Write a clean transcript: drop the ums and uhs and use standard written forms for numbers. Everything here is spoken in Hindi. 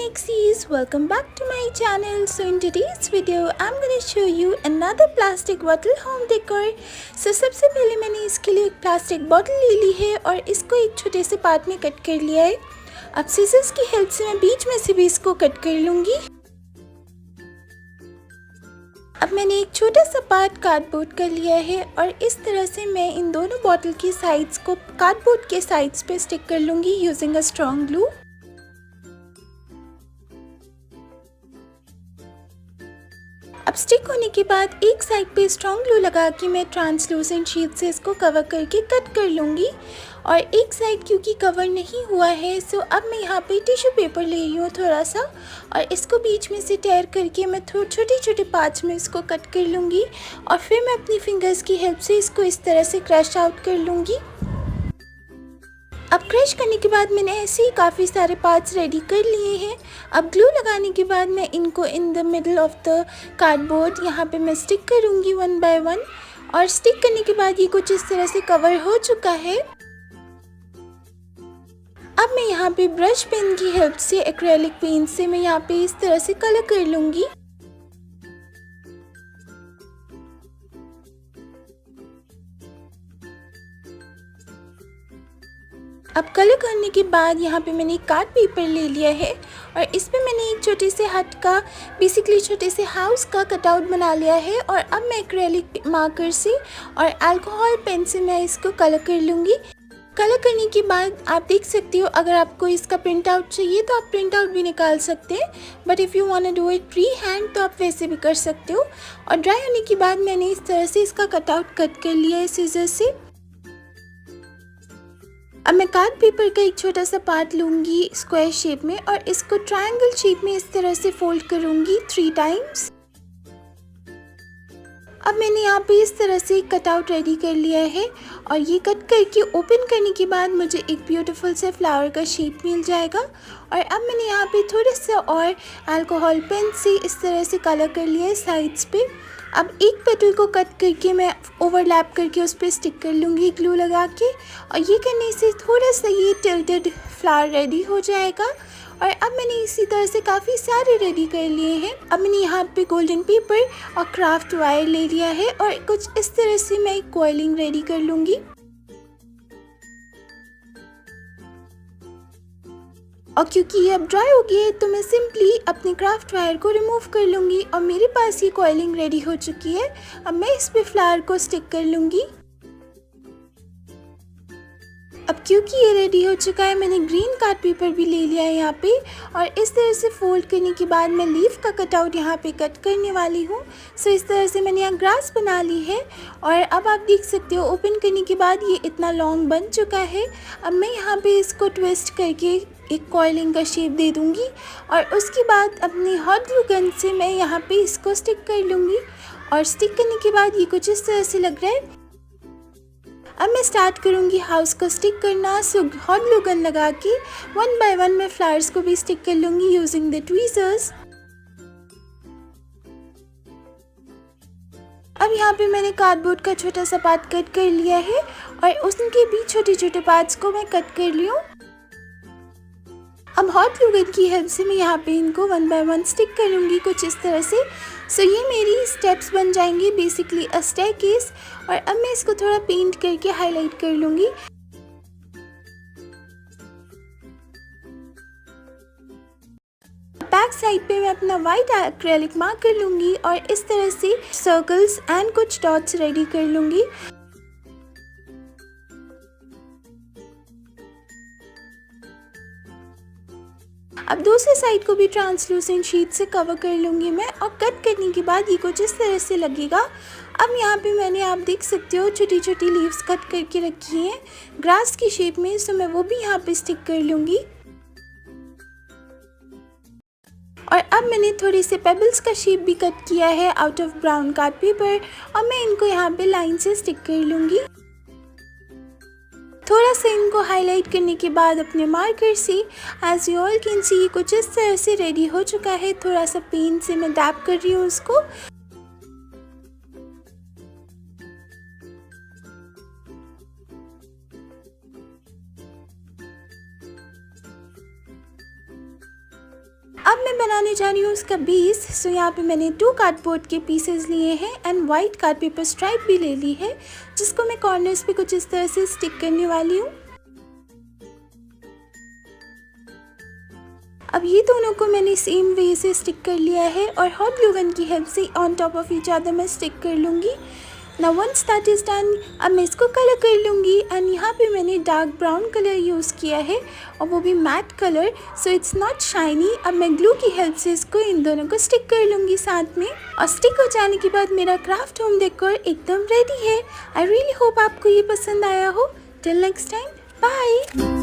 Pixies, welcome back to my channel. So in today's video I'm going to show you another plastic bottle home decor. So सबसे पहले मैंने इसके लिए एक प्लास्टिक बॉटल ले ली है और इसको एक छोटे से पार्ट में कट कर लिया है। अब सीजर्स की हेल्प से मैं बीच में से भी इसको कट कर लूँगी। अब मैंने एक छोटा सा पार्ट कार्डबोर्ड कर लिया है और इस तरह से मैं इन दोनों बॉटल की साइड्स को कार्डबोर्ड के साइड्स पे स्टिक कर लूँगी यूजिंग अ स्ट्रॉन्ग ग्लू। अब स्टिक होने के बाद एक साइड पे स्ट्रॉन्ग ग्लू लगा के मैं ट्रांसलूसेंट शीट से इसको कवर करके कट कर लूँगी और एक साइड क्योंकि कवर नहीं हुआ है सो अब मैं यहाँ पे टिश्यू पेपर ले रही हूँ थोड़ा सा और इसको बीच में से टेयर करके मैं छोटे छोटे पार्ट्स में इसको कट कर लूँगी और फिर मैं अपनी फिंगर्स की हेल्प से इसको इस तरह से क्रश आउट कर लूँगी। अब क्रश करने के बाद मैंने ऐसे ही काफ़ी सारे पार्ट्स रेडी कर लिए हैं। अब ग्लू लगाने के बाद मैं इनको in the middle of the cardboard यहाँ पे मैं स्टिक करूँगी वन बाय वन और स्टिक करने के बाद ये कुछ इस तरह से कवर हो चुका है। अब मैं यहाँ पे ब्रश पेन की हेल्प से एक्रेलिक पेन से मैं यहाँ पे इस तरह से कलर कर लूँगी। अब कलर करने के बाद यहाँ पे मैंने एक कार्ड पेपर ले लिया है और इस पे मैंने एक छोटे से हट का बेसिकली छोटे से हाउस का कटआउट बना लिया है और अब मैं एक्रेलिक मार्कर से और अल्कोहल पेन से मैं इसको कलर कर लूँगी। कलर करने के बाद आप देख सकते हो अगर आपको इसका प्रिंट आउट चाहिए तो आप प्रिंट आउट भी निकाल सकते हैं, but if you want to do it free hand तो आप वैसे भी कर सकते हो। और ड्राई होने के बाद मैंने इस तरह से इसका कटआउट कट कर लिया है सीजर से। अब मैं कार्ड पेपर का एक छोटा सा पार्ट लूँगी स्क्वायर शेप में और इसको ट्रायंगल शेप में इस तरह से फोल्ड करूँगी 3 टाइम्स। अब मैंने यहाँ पे इस तरह से कटआउट रेडी कर लिया है और ये कट करके ओपन करने के बाद मुझे एक ब्यूटीफुल से फ्लावर का शेप मिल जाएगा। और अब मैंने यहाँ पे थोड़े से और अल्कोहल पेन से इस तरह से कलर कर लिया है साइड्स पे। अब एक पेटल को कट करके मैं ओवरलैप करके उस पर स्टिक कर लूँगी ग्लू लगा के और ये करने से थोड़ा सा ये टिल्टेड फ्लावर रेडी हो जाएगा। और अब मैंने इसी तरह से काफ़ी सारे रेडी कर लिए हैं। अब मैंने यहाँ पे गोल्डन पेपर और क्राफ्ट वायर ले लिया है और कुछ इस तरह से मैं एक कॉइलिंग रेडी कर लूँगी। और क्योंकि ये अब ड्राई हो गई है तो मैं सिंपली अपने क्राफ्ट वायर को रिमूव कर लूँगी और मेरे पास ये कॉइलिंग रेडी हो चुकी है। अब मैं इस पे फ्लावर को स्टिक कर लूँगी। अब क्योंकि ये रेडी हो चुका है मैंने ग्रीन कार्ड पेपर भी ले लिया है यहाँ पे और इस तरह से फोल्ड करने के बाद मैं लीफ का कटआउट यहाँ पे कट करने वाली हूँ। सो इस तरह से मैंने यहाँ ग्रास बना ली है और अब आप देख सकते हो ओपन करने के बाद ये इतना लॉन्ग बन चुका है। अब मैं यहाँ पे इसको ट्विस्ट करके एक कॉइलिंग का शेप दे दूँगी और उसके बाद अपनी हॉट ग्लू गन से मैं यहाँ पे इसको स्टिक कर लूँगी और स्टिक करने के बाद ये कुछ इस तरह से लग रहा है। अब मैं स्टार्ट करूँगी हाउस को स्टिक करना। सो हॉट ग्लू गन लगा के वन बाय वन मैं फ्लावर्स को भी स्टिक कर लूँगी यूजिंग द ट्वीजर्स। अब यहाँ पे मैंने कार्डबोर्ड का छोटा सा पार्ट कट कर लिया है और उसके भी छोटे छोटे पार्ट्स को मैं कट कर ली हूँ। अब हॉट ग्लू गन की हेल्प से मैं यहाँ पे इनको वन बाय वन स्टिक करूँगी कुछ इस तरह से। सो ये मेरी स्टेप्स बन जाएंगी बेसिकली अ स्टेयरकेस। और अब मैं इसको थोड़ा पेंट करके हाईलाइट कर लूँगी। बैक साइड पे मैं अपना वाइट एक्रेलिक मार्कर लूँगी और इस तरह से सर्कल्स एंड कुछ डॉट्स रेडी कर लूँगी। अब दूसरी साइड को भी ट्रांसलूसेंट शीट से कवर कर लूँगी मैं और कट करने के बाद ये कुछ इस तरह से लगेगा। अब यहाँ पे मैंने आप देख सकते हो छोटी छोटी लीव्स कट करके रखी हैं ग्रास की शेप में, सो मैं वो भी यहाँ पे स्टिक कर लूँगी। और अब मैंने थोड़ी से पेबल्स का शेप भी कट किया है out of brown card paper और मैं इनको यहाँ पे लाइन से स्टिक कर लूँगी। थोड़ा सा इनको हाईलाइट करने के बाद अपने मार्कर से as you all can see कुछ इस तरह से रेडी हो चुका है। थोड़ा सा पेन से मैं डैप कर रही हूँ उसको। अब मैं बनाने जा रही हूँ उसका बेस। सो यहाँ पे मैंने 2 कार्डबोर्ड के पीसेस लिए हैं and white card paper stripe भी ले ली है, जिसको मैं कॉर्नर्स पे कुछ इस तरह से स्टिक करने वाली हूँ। अब ये दोनों को मैंने सेम वे से स्टिक कर लिया है और हॉट ग्लू गन की हेल्प से on top of each other मैं स्टिक कर लूँगी। Now once that is done, अब मैं इसको कलर कर लूँगी एंड यहाँ पे मैंने डार्क ब्राउन कलर यूज़ किया है और वो भी matte colour, so it's not shiny. अब मैं ग्लू की हेल्प से इसको इन दोनों को स्टिक कर लूँगी साथ में। और स्टिक हो जाने के बाद मेरा क्राफ्ट होम डेकोर एकदम रेडी है। आई रियली होप आपको ये पसंद आया हो। Till next time, bye.